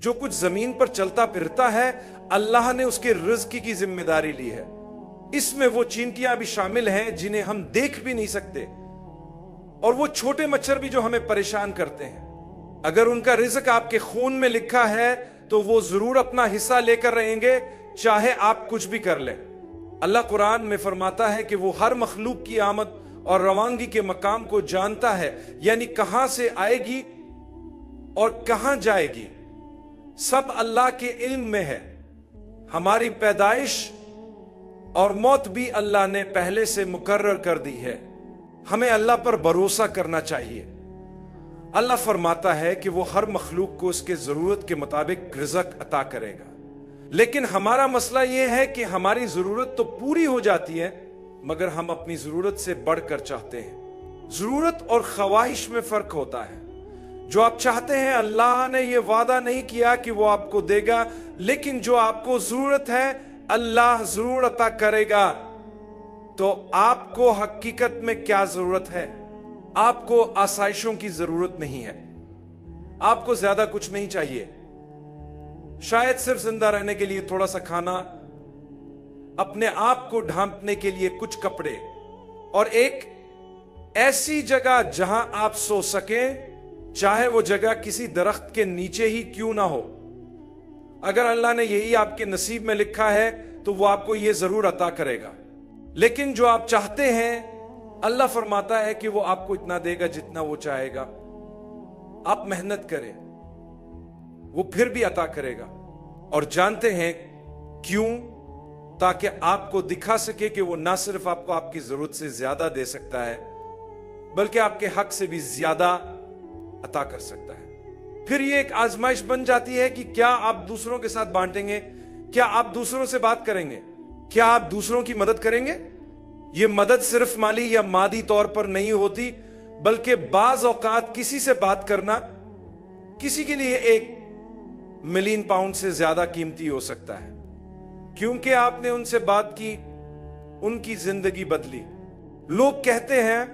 جو کچھ زمین پر چلتا پھرتا ہے اللہ نے اس کے رزق کی ذمہ داری لی ہے۔ اس میں وہ چینٹیاں بھی شامل ہیں جنہیں ہم دیکھ بھی نہیں سکتے، اور وہ چھوٹے مچھر بھی جو ہمیں پریشان کرتے ہیں۔ اگر ان کا رزق آپ کے خون میں لکھا ہے تو وہ ضرور اپنا حصہ لے کر رہیں گے، چاہے آپ کچھ بھی کر لیں۔ اللہ قرآن میں فرماتا ہے کہ وہ ہر مخلوق کی آمد اور روانگی کے مقام کو جانتا ہے، یعنی کہاں سے آئے گی اور کہاں جائے گی، سب اللہ کے علم میں ہے۔ ہماری پیدائش اور موت بھی اللہ نے پہلے سے مقرر کر دی ہے۔ ہمیں اللہ پر بھروسہ کرنا چاہیے۔ اللہ فرماتا ہے کہ وہ ہر مخلوق کو اس کے ضرورت کے مطابق رزق عطا کرے گا، لیکن ہمارا مسئلہ یہ ہے کہ ہماری ضرورت تو پوری ہو جاتی ہے مگر ہم اپنی ضرورت سے بڑھ کر چاہتے ہیں۔ ضرورت اور خواہش میں فرق ہوتا ہے۔ جو آپ چاہتے ہیں اللہ نے یہ وعدہ نہیں کیا کہ وہ آپ کو دے گا، لیکن جو آپ کو ضرورت ہے اللہ ضرور عطا کرے گا۔ تو آپ کو حقیقت میں کیا ضرورت ہے؟ آپ کو آسائشوں کی ضرورت نہیں ہے، آپ کو زیادہ کچھ نہیں چاہیے، شاید صرف زندہ رہنے کے لیے تھوڑا سا کھانا، اپنے آپ کو ڈھانپنے کے لیے کچھ کپڑے، اور ایک ایسی جگہ جہاں آپ سو سکیں، چاہے وہ جگہ کسی درخت کے نیچے ہی کیوں نہ ہو۔ اگر اللہ نے یہی آپ کے نصیب میں لکھا ہے تو وہ آپ کو یہ ضرور عطا کرے گا۔ لیکن جو آپ چاہتے ہیں اللہ فرماتا ہے کہ وہ آپ کو اتنا دے گا جتنا وہ چاہے گا۔ آپ محنت کریں، وہ پھر بھی عطا کرے گا، اور جانتے ہیں کیوں؟ تاکہ آپ کو دکھا سکے کہ وہ نہ صرف آپ کو آپ کی ضرورت سے زیادہ دے سکتا ہے بلکہ آپ کے حق سے بھی زیادہ عطا کر سکتا ہے۔ پھر یہ ایک آزمائش بن جاتی ہے کہ کیا آپ دوسروں کے ساتھ بانٹیں گے؟ کیا آپ دوسروں سے بات کریں گے؟ کیا آپ دوسروں کی مدد کریں گے؟ یہ مدد صرف مالی یا مادی طور پر نہیں ہوتی، بلکہ بعض اوقات کسی سے بات کرنا کسی کے لیے 1,000,000 پاؤنڈ سے زیادہ قیمتی ہو سکتا ہے، کیونکہ آپ نے ان سے بات کی، ان کی زندگی بدلی۔ لوگ کہتے ہیں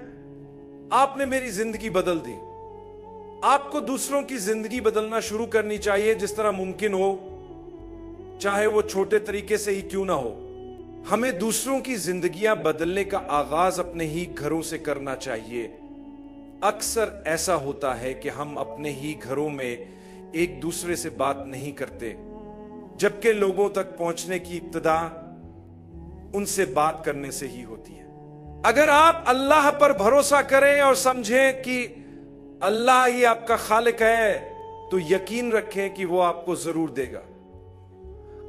آپ نے میری زندگی بدل دی۔ آپ کو دوسروں کی زندگی بدلنا شروع کرنی چاہیے جس طرح ممکن ہو، چاہے وہ چھوٹے طریقے سے ہی کیوں نہ ہو۔ ہمیں دوسروں کی زندگیاں بدلنے کا آغاز اپنے ہی گھروں سے کرنا چاہیے۔ اکثر ایسا ہوتا ہے کہ ہم اپنے ہی گھروں میں ایک دوسرے سے بات نہیں کرتے، جبکہ لوگوں تک پہنچنے کی ابتدا ان سے بات کرنے سے ہی ہوتی ہے۔ اگر آپ اللہ پر بھروسہ کریں اور سمجھیں کہ اللہ ہی آپ کا خالق ہے تو یقین رکھیں کہ وہ آپ کو ضرور دے گا۔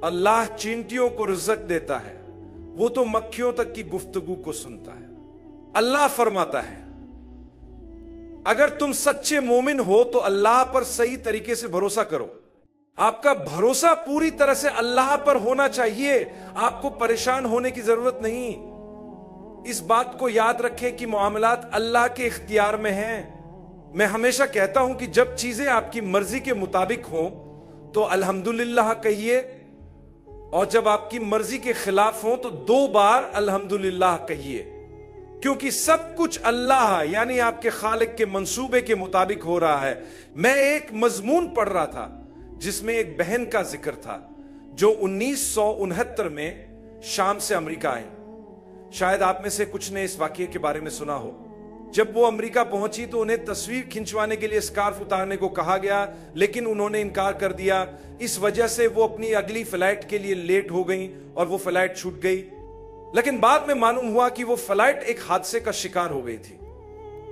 اللہ چینٹیوں کو رزق دیتا ہے، وہ تو مکھیوں تک کی گفتگو کو سنتا ہے۔ اللہ فرماتا ہے اگر تم سچے مومن ہو تو اللہ پر صحیح طریقے سے بھروسہ کرو۔ آپ کا بھروسہ پوری طرح سے اللہ پر ہونا چاہیے، آپ کو پریشان ہونے کی ضرورت نہیں۔ اس بات کو یاد رکھیں کہ معاملات اللہ کے اختیار میں ہیں۔ میں ہمیشہ کہتا ہوں کہ جب چیزیں آپ کی مرضی کے مطابق ہوں تو الحمدللہ کہیے، اور جب آپ کی مرضی کے خلاف ہوں تو 2 بار الحمدللہ کہیے، کیونکہ سب کچھ اللہ یعنی آپ کے خالق کے منصوبے کے مطابق ہو رہا ہے۔ میں ایک مضمون پڑھ رہا تھا جس میں ایک بہن کا ذکر تھا جو 1969 میں شام سے امریکہ آئیں۔ شاید آپ میں سے کچھ نے اس واقعے کے بارے میں سنا ہو۔ جب وہ امریکہ پہنچی تو انہیں تصویر کھنچوانے کے لیے اسکارف اتارنے کو کہا گیا، لیکن انہوں نے انکار کر دیا۔ اس وجہ سے وہ اپنی اگلی فلائٹ کے لیے لیٹ ہو گئیں اور وہ فلائٹ چھوٹ گئی۔ لیکن بعد میں معلوم ہوا کہ وہ فلائٹ ایک حادثے کا شکار ہو گئی تھی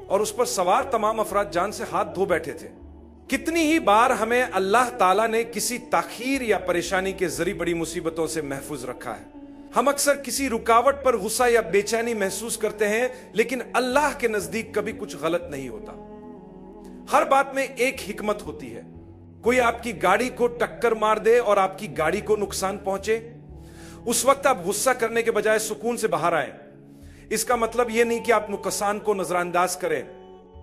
اور اس پر سوار تمام افراد جان سے ہاتھ دھو بیٹھے تھے۔ کتنی ہی بار ہمیں اللہ تعالیٰ نے کسی تاخیر یا پریشانی کے ذریعے بڑی مصیبتوں سے محفوظ رکھا ہے۔ ہم اکثر کسی رکاوٹ پر غصہ یا بے چینی محسوس کرتے ہیں، لیکن اللہ کے نزدیک کبھی کچھ غلط نہیں ہوتا۔ ہر بات میں ایک حکمت ہوتی ہے۔ کوئی آپ کی گاڑی کو ٹکر مار دے اور آپ کی گاڑی کو نقصان پہنچے، اس وقت آپ غصہ کرنے کے بجائے سکون سے باہر آئیں۔ اس کا مطلب یہ نہیں کہ آپ نقصان کو نظر انداز کریں،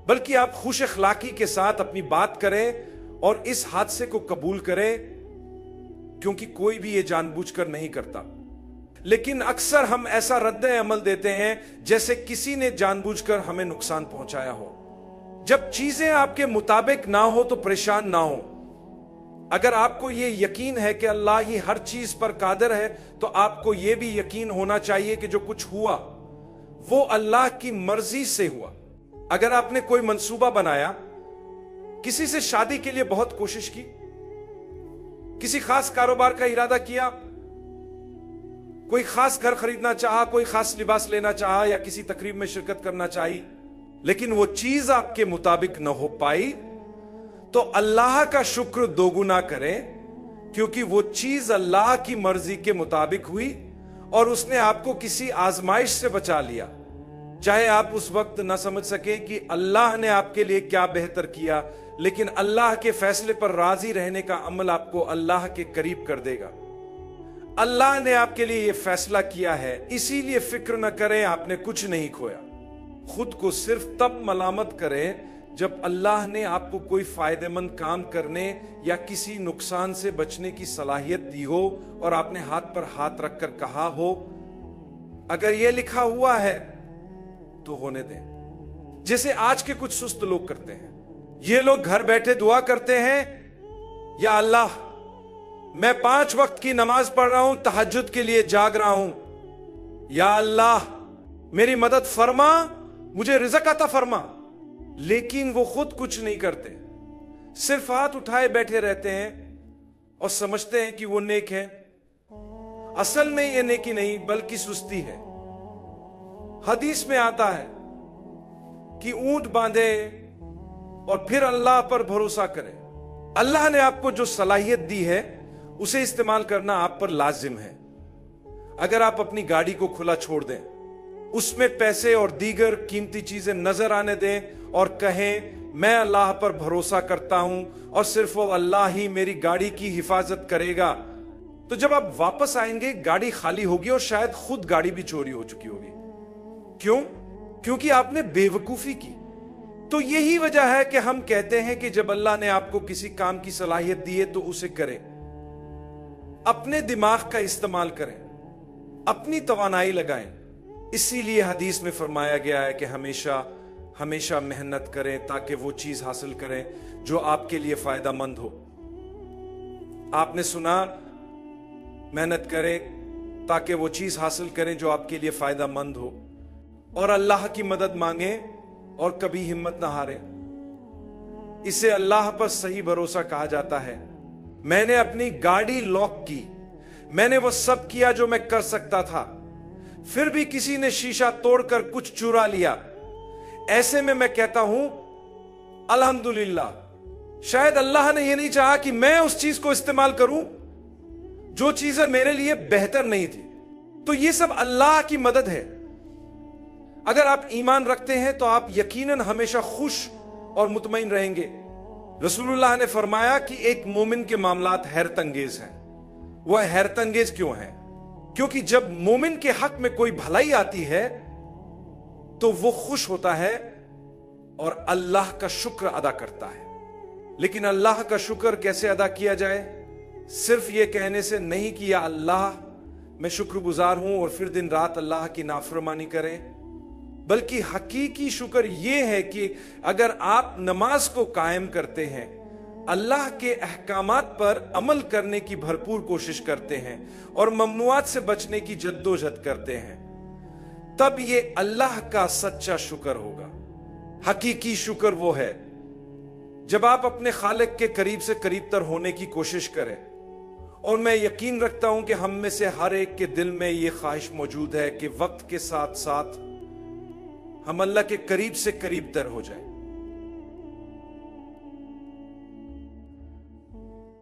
بلکہ آپ خوش اخلاقی کے ساتھ اپنی بات کریں اور اس حادثے کو قبول کریں، کیونکہ کوئی بھی یہ جان بوجھ کر نہیں کرتا۔ لیکن اکثر ہم ایسا رد عمل دیتے ہیں جیسے کسی نے جان بوجھ کر ہمیں نقصان پہنچایا ہو۔ جب چیزیں آپ کے مطابق نہ ہو تو پریشان نہ ہو۔ اگر آپ کو یہ یقین ہے کہ اللہ ہی ہر چیز پر قادر ہے تو آپ کو یہ بھی یقین ہونا چاہیے کہ جو کچھ ہوا وہ اللہ کی مرضی سے ہوا۔ اگر آپ نے کوئی منصوبہ بنایا، کسی سے شادی کے لیے بہت کوشش کی، کسی خاص کاروبار کا ارادہ کیا، کوئی خاص گھر خریدنا چاہا، کوئی خاص لباس لینا چاہا یا کسی تقریب میں شرکت کرنا چاہی، لیکن وہ چیز آپ کے مطابق نہ ہو پائی، تو اللہ کا شکر دوگنا کریں، کیونکہ وہ چیز اللہ کی مرضی کے مطابق ہوئی اور اس نے آپ کو کسی آزمائش سے بچا لیا۔ چاہے آپ اس وقت نہ سمجھ سکیں کہ اللہ نے آپ کے لیے کیا بہتر کیا، لیکن اللہ کے فیصلے پر راضی رہنے کا عمل آپ کو اللہ کے قریب کر دے گا۔ اللہ نے آپ کے لیے یہ فیصلہ کیا ہے، اسی لیے فکر نہ کریں آپ نے کچھ نہیں کھویا۔ خود کو صرف تب ملامت کریں جب اللہ نے آپ کو کوئی فائدہ مند کام کرنے یا کسی نقصان سے بچنے کی صلاحیت دی ہو اور آپ نے ہاتھ پر ہاتھ رکھ کر کہا ہو اگر یہ لکھا ہوا ہے تو ہونے دیں، جیسے آج کے کچھ سست لوگ کرتے ہیں۔ یہ لوگ گھر بیٹھے دعا کرتے ہیں، یا اللہ میں 5 وقت کی نماز پڑھ رہا ہوں، تہجد کے لیے جاگ رہا ہوں، یا اللہ میری مدد فرما، مجھے رزق عطا فرما، لیکن وہ خود کچھ نہیں کرتے، صرف ہاتھ اٹھائے بیٹھے رہتے ہیں اور سمجھتے ہیں کہ وہ نیک ہے۔ اصل میں یہ نیکی نہیں بلکہ سستی ہے۔ حدیث میں آتا ہے کہ اونٹ باندھے اور پھر اللہ پر بھروسہ کرے۔ اللہ نے آپ کو جو صلاحیت دی ہے اسے استعمال کرنا آپ پر لازم ہے۔ اگر آپ اپنی گاڑی کو کھلا چھوڑ دیں، اس میں پیسے اور دیگر قیمتی چیزیں نظر آنے دیں اور کہیں میں اللہ پر بھروسہ کرتا ہوں اور صرف وہ اللہ ہی میری گاڑی کی حفاظت کرے گا، تو جب آپ واپس آئیں گے گاڑی خالی ہوگی اور شاید خود گاڑی بھی چوری ہو چکی ہوگی۔ کیوں؟ کیونکہ آپ نے بے وقوفی کی۔ تو یہی وجہ ہے کہ ہم کہتے ہیں کہ جب اللہ نے آپ کو کسی کام کی صلاحیت دی ہے تو اسے کریں، اپنے دماغ کا استعمال کریں، اپنی توانائی لگائیں۔ اسی لیے حدیث میں فرمایا گیا ہے کہ ہمیشہ محنت کریں تاکہ وہ چیز حاصل کریں جو آپ کے لیے فائدہ مند ہو۔ آپ نے سنا محنت کریں تاکہ وہ چیز حاصل کریں جو آپ کے لیے فائدہ مند ہو، اور اللہ کی مدد مانگیں اور کبھی ہمت نہ ہاریں۔ اسے اللہ پر صحیح بھروسہ کہا جاتا ہے۔ میں نے اپنی گاڑی لاک کی، میں نے وہ سب کیا جو میں کر سکتا تھا، پھر بھی کسی نے شیشہ توڑ کر کچھ چرا لیا۔ ایسے میں کہتا ہوں الحمدللہ، شاید اللہ نے یہ نہیں چاہا کہ میں اس چیز کو استعمال کروں جو چیزیں میرے لیے بہتر نہیں تھی۔ تو یہ سب اللہ کی مدد ہے۔ اگر آپ ایمان رکھتے ہیں تو آپ یقیناً ہمیشہ خوش اور مطمئن رہیں گے۔ رسول اللہ نے فرمایا کہ ایک مومن کے معاملات حیرت انگیز ہیں۔ وہ حیرت انگیز کیوں ہیں؟ کیونکہ جب مومن کے حق میں کوئی بھلائی آتی ہے تو وہ خوش ہوتا ہے اور اللہ کا شکر ادا کرتا ہے۔ لیکن اللہ کا شکر کیسے ادا کیا جائے؟ صرف یہ کہنے سے نہیں کہ یا اللہ میں شکر گزار ہوں اور پھر دن رات اللہ کی نافرمانی کریں، بلکہ حقیقی شکر یہ ہے کہ اگر آپ نماز کو قائم کرتے ہیں، اللہ کے احکامات پر عمل کرنے کی بھرپور کوشش کرتے ہیں اور ممنوعات سے بچنے کی جدوجہد کرتے ہیں، تب یہ اللہ کا سچا شکر ہوگا۔ حقیقی شکر وہ ہے جب آپ اپنے خالق کے قریب سے قریب تر ہونے کی کوشش کریں، اور میں یقین رکھتا ہوں کہ ہم میں سے ہر ایک کے دل میں یہ خواہش موجود ہے کہ وقت کے ساتھ ساتھ ہم اللہ کے قریب سے قریب تر ہو جائیں۔